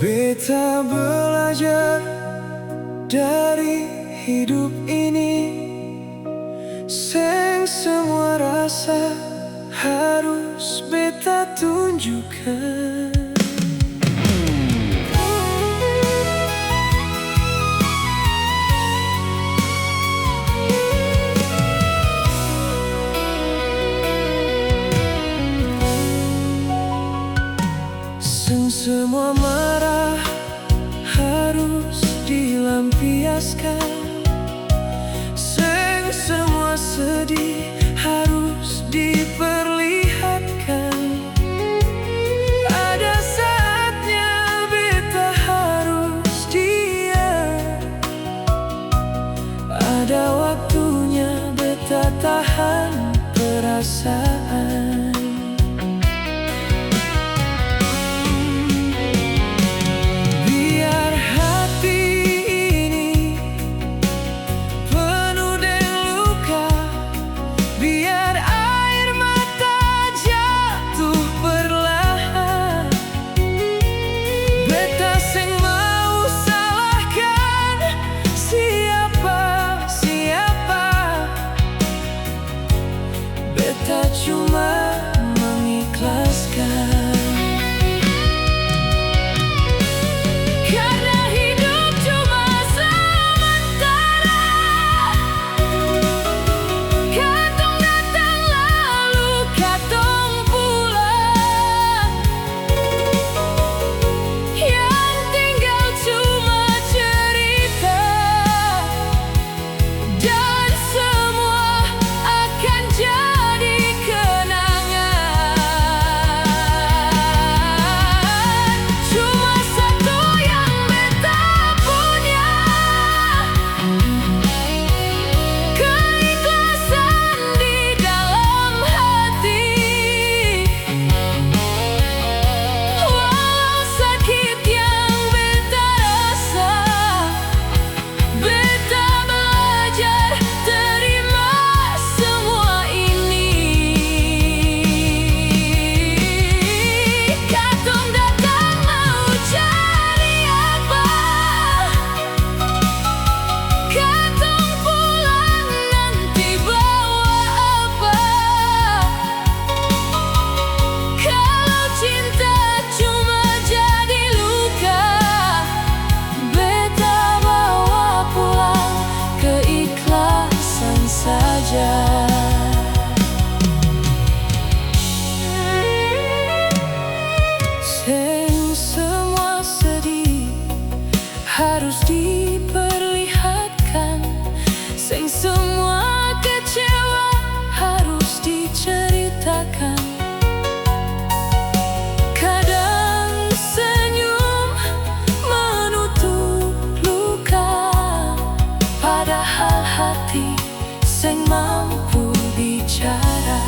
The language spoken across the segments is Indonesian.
Beta belajar dari hidup ini, seng semua rasa harus beta tunjukkan. Semua marah harus dilampiaskan, semua sedih harus diperlihatkan. Ada saatnya beta harus diam, ada waktunya beta tahan perasaan. Beta cuma mengikhlaskan, karena hidup cuma sementara. Katong datang lalu katong pulang, yang tinggal cuma cerita, dan semua akan jadi semua sedih harus diperlihatkan, semua kecewa harus diceritakan. Kadang senyum menutup luka, padahal hati seng mampu bicara.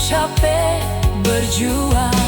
Capek berjuang.